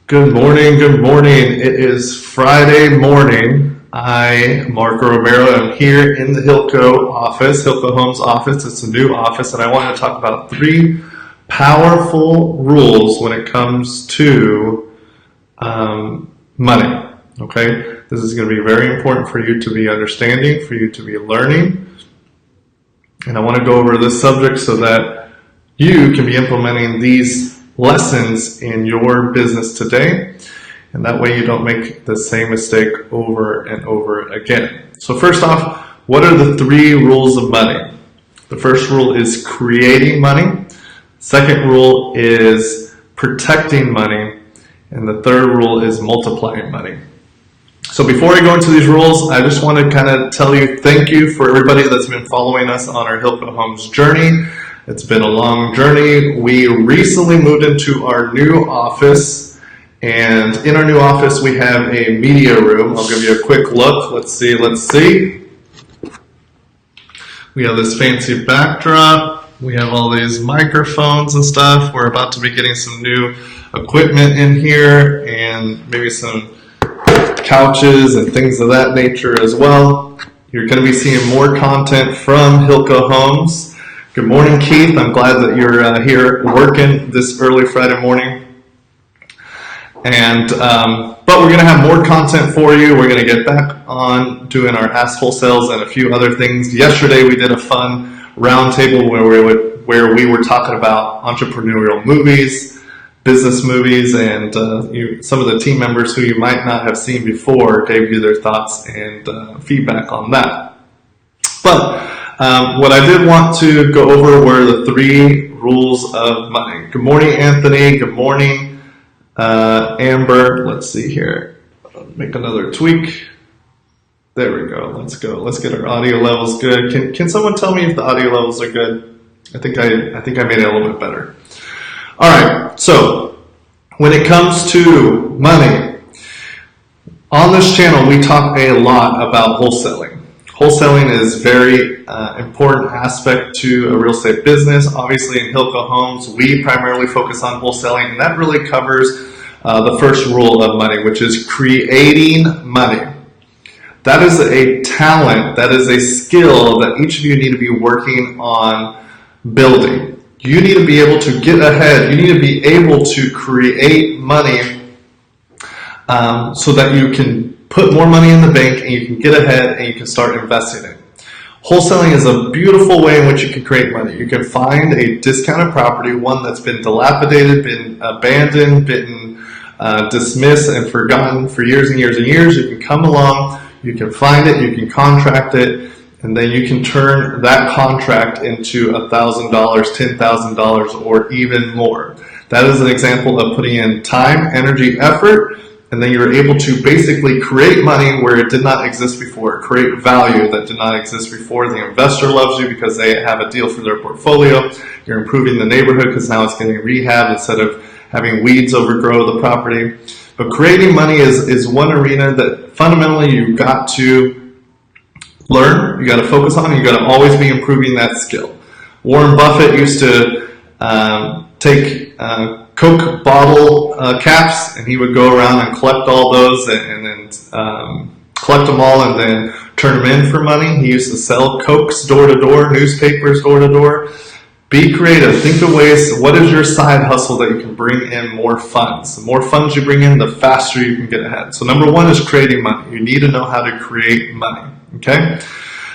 Good morning, good morning. It is Friday morning. I, Marco Romero, am here in the Hilco Homes office. It's a new office, and I want to talk about 3 powerful rules when it comes to money. Okay, this is going to be very important for you to be understanding, for you to be learning, and I want to go over this subject so that you can be implementing these lessons in your business today, and that way you don't make the same mistake over and over again. So first off, what are the 3 rules of money? The first rule is creating money. Second rule is protecting money. And the third rule is multiplying money. So before I go into these rules, I just want to kind of tell you thank you for everybody that's been following us on our Hilco Homes journey. It's been a long journey. We recently moved into our new office, and in our new office we have a media room. I'll give you a quick look. Let's see. We have this fancy backdrop. We have all these microphones and stuff. We're about to be getting some new equipment in here and maybe some couches and things of that nature as well. You're going to be seeing more content from Hilco Homes. Good morning, Keith. I'm glad that you're here working this early Friday morning. And but we're going to have more content for you. We're going to get back on doing our Ask Wholesales and a few other things. Yesterday we did a fun roundtable where we were talking about entrepreneurial movies, business movies, and some of the team members who you might not have seen before gave you their thoughts and feedback on that. But what I did want to go over were the 3 rules of money. Good morning, Anthony. Good morning, Amber. Let's see here. Make another tweak. There we go. Let's go. Let's get our audio levels good. Can someone tell me if the audio levels are good? I think I made it a little bit better. All right. So when it comes to money, on this channel we talk a lot about wholesaling. Wholesaling is a very important aspect to a real estate business. Obviously in Hilco Homes, we primarily focus on wholesaling, and that really covers the first rule of money, which is creating money. That is a talent, that is a skill that each of you need to be working on building. You need to be able to get ahead. You need to be able to create money so that you can put more money in the bank and you can get ahead and you can start investing it. Wholesaling is a beautiful way in which you can create money. You can find a discounted property, one that's been dilapidated, been abandoned, been dismissed and forgotten for years and years and years. You can come along, you can find it, you can contract it, and then you can turn that contract into $1,000, $10,000, or even more. That is an example of putting in time, energy, effort, and then you're able to basically create money where it did not exist before, create value that did not exist before. The investor loves you because they have a deal for their portfolio. You're improving the neighborhood because now it's getting rehabbed instead of having weeds overgrow the property. But creating money is one arena that fundamentally you've got to learn, you got to focus on, you got to always be improving that skill. Warren Buffett used to take Coke bottle caps, and he would go around and collect all those and then collect them all and then turn them in for money. He used to sell Cokes door to door, newspapers door to door. Be creative. Think of ways. What is your side hustle that you can bring in more funds? The more funds you bring in, the faster you can get ahead. So number 1 is creating money. You need to know how to create money. Okay?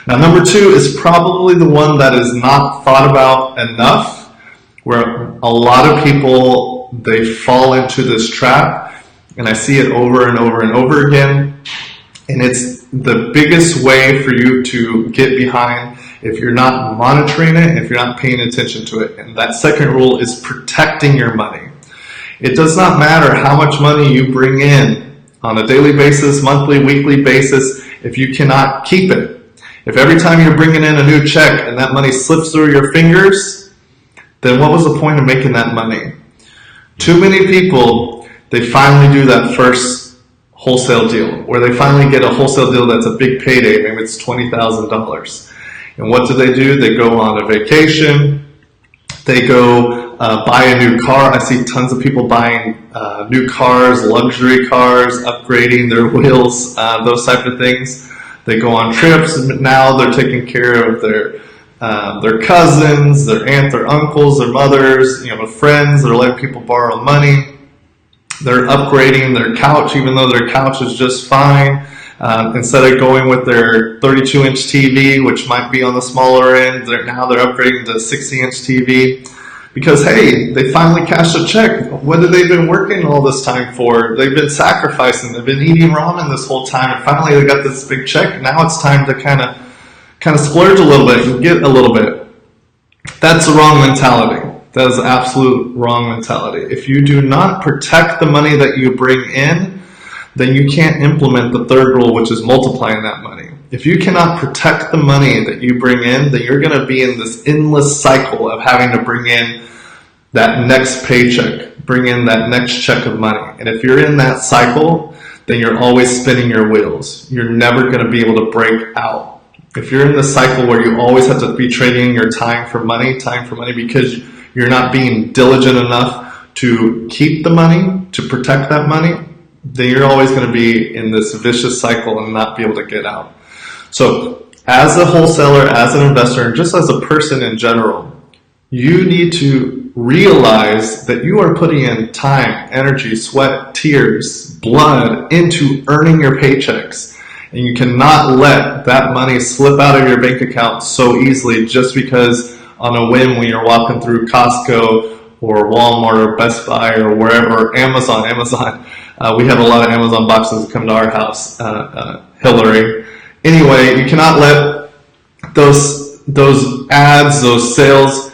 Now number 2 is probably the one that is not thought about enough, where a lot of people, they fall into this trap, and I see it over and over and over again, and it's the biggest way for you to get behind if you're not monitoring it, if you're not paying attention to it. And that second rule is protecting your money. It does not matter how much money you bring in on a daily basis, monthly, weekly basis, if you cannot keep it. If every time you're bringing in a new check and that money slips through your fingers, then what was the point of making that money? Too many people, they finally do that first wholesale deal, where they finally get a wholesale deal that's a big payday, maybe it's $20,000. And what do? They go on a vacation, they go buy a new car. I see tons of people buying new cars, luxury cars, upgrading their wheels, those type of things. They go on trips, and now they're taking care of their cousins, their aunt, their uncles, their mothers, their friends. They're letting people borrow money. They're upgrading their couch, even though their couch is just fine. Instead of going with their 32-inch TV, which might be on the smaller end, now they're upgrading to a 60-inch TV. Because, hey, they finally cashed a check. What have they been working all this time for? They've been sacrificing. They've been eating ramen this whole time. And finally they got this big check. Now it's time to kind of splurge a little bit and get a little bit. That's the wrong mentality. That is the absolute wrong mentality. If you do not protect the money that you bring in, then you can't implement the third rule, which is multiplying that money. If you cannot protect the money that you bring in, then you're going to be in this endless cycle of having to bring in that next paycheck, bring in that next check of money. And if you're in that cycle, then you're always spinning your wheels. You're never going to be able to break out. If you're in the cycle where you always have to be trading your time for money because you're not being diligent enough to keep the money, to protect that money, then you're always going to be in this vicious cycle and not be able to get out. So as a wholesaler, as an investor, and just as a person in general, you need to realize that you are putting in time, energy, sweat, tears, blood into earning your paychecks. And you cannot let that money slip out of your bank account so easily just because on a whim when you're walking through Costco or Walmart or Best Buy or wherever, Amazon. We have a lot of Amazon boxes that come to our house, Hillary. Anyway, you cannot let those ads, those sales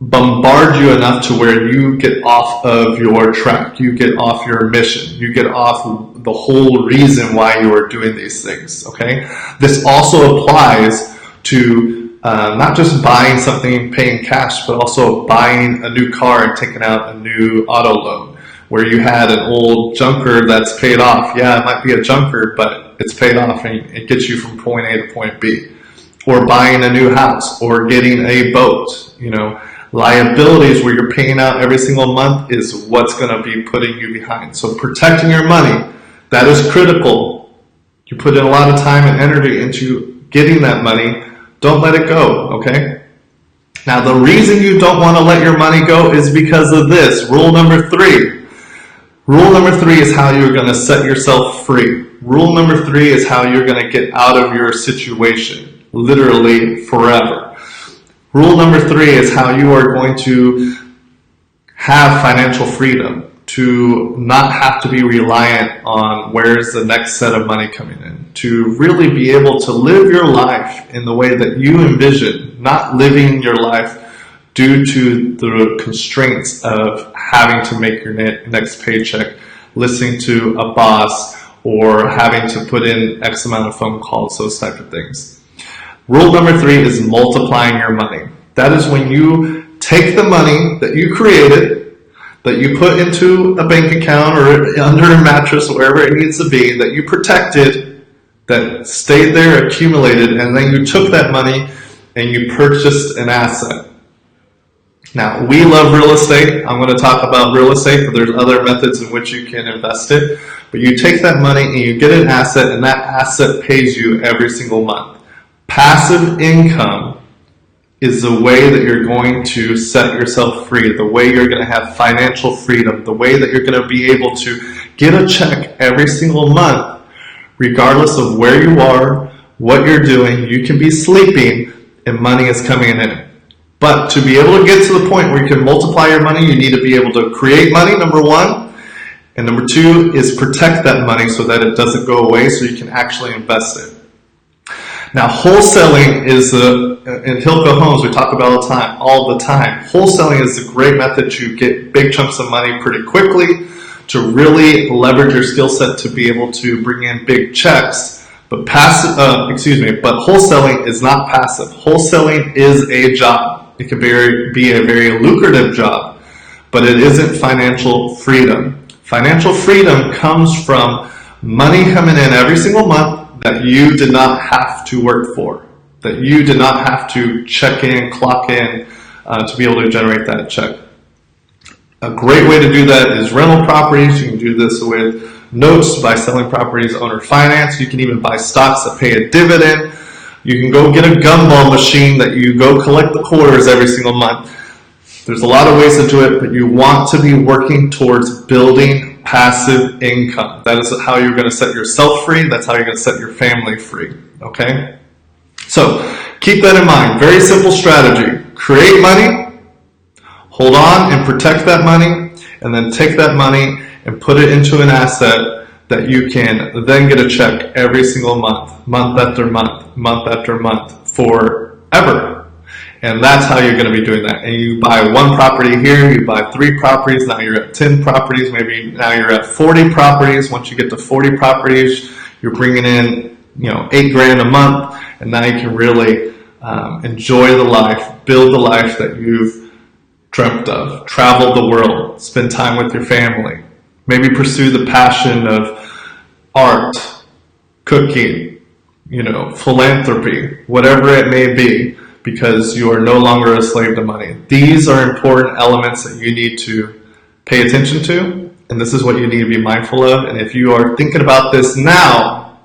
bombard you enough to where you get off of your track, you get off your mission, you get off the whole reason why you are doing these things, okay? This also applies to not just buying something, paying cash, but also buying a new car and taking out a new auto loan where you had an old junker that's paid off. Yeah, it might be a junker, but it's paid off and it gets you from point A to point B. Or buying a new house or getting a boat, liabilities where you're paying out every single month is what's going to be putting you behind. So protecting your money, that is critical. You put in a lot of time and energy into getting that money. Don't let it go, okay? Now, the reason you don't want to let your money go is because of this. Rule number 3. Rule number 3 is how you're going to set yourself free. Rule number 3 is how you're going to get out of your situation, literally forever. Rule number 3 is how you are going to have financial freedom, to not have to be reliant on where's the next set of money coming in, to really be able to live your life in the way that you envision, not living your life due to the constraints of having to make your next paycheck, listening to a boss, or having to put in X amount of phone calls, those type of things. Rule number 3 is multiplying your money. That is when you take the money that you created, that you put into a bank account or under a mattress, wherever it needs to be, that you protected, that stayed there, accumulated, and then you took that money and you purchased an asset. Now, we love real estate. I'm going to talk about real estate, but there's other methods in which you can invest it. But you take that money and you get an asset, and that asset pays you every single month. Passive income is the way that you're going to set yourself free, the way you're going to have financial freedom, the way that you're going to be able to get a check every single month, regardless of where you are, what you're doing. You can be sleeping and money is coming in. But to be able to get to the point where you can multiply your money, you need to be able to create money, number 1. And number 2 is protect that money so that it doesn't go away, so you can actually invest it. Now, wholesaling is in Hilco Homes, we talk about all the time. Wholesaling is a great method to get big chunks of money pretty quickly, to really leverage your skill set to be able to bring in big checks. But wholesaling is not passive. Wholesaling is a job. It can be a very lucrative job, but it isn't financial freedom. Financial freedom comes from money coming in every single month that you did not have to work for, that you did not have to check in, clock in to be able to generate that check. A great way to do that is rental properties. You can do this with notes by selling properties, owner finance. You can even buy stocks that pay a dividend. You can go get a gumball machine that you go collect the quarters every single month. There's a lot of ways to do it, but you want to be working towards building passive income. That is how you're going to set yourself free. That's how you're going to set your family free. Okay? So keep that in mind. Very simple strategy. Create money, hold on and protect that money, and then take that money and put it into an asset that you can then get a check every single month, month after month, month after month, forever. And that's how you're going to be doing that. And you buy one property here, you buy 3 properties, now you're at 10 properties, maybe now you're at 40 properties. Once you get to 40 properties, you're bringing in, $8,000 a month, and now you can really enjoy the life, build the life that you've dreamt of, travel the world, spend time with your family, maybe pursue the passion of art, cooking, philanthropy, whatever it may be, because you are no longer a slave to money. These are important elements that you need to pay attention to, and this is what you need to be mindful of. And if you are thinking about this now,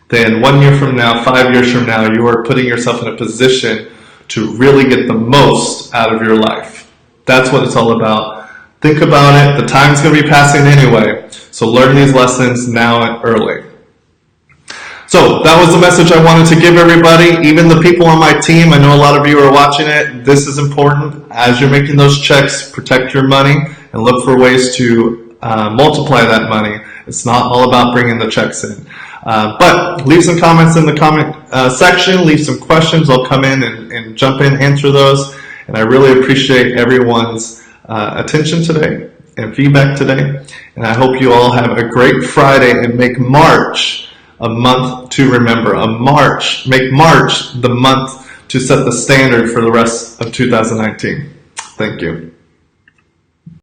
then 1 year from now, 5 years from now, you are putting yourself in a position to really get the most out of your life. That's what it's all about. Think about it. The time's going to be passing anyway, so learn these lessons now and early. So that was the message I wanted to give everybody, even the people on my team. I know a lot of you are watching it. This is important. As you're making those checks, protect your money and look for ways to multiply that money. It's not all about bringing the checks in. But leave some comments in the comment section. Leave some questions. I'll come in and jump in, answer those. And I really appreciate everyone's attention today and feedback today. And I hope you all have a great Friday and make March a month to remember. Make March the month to set the standard for the rest of 2019. Thank you.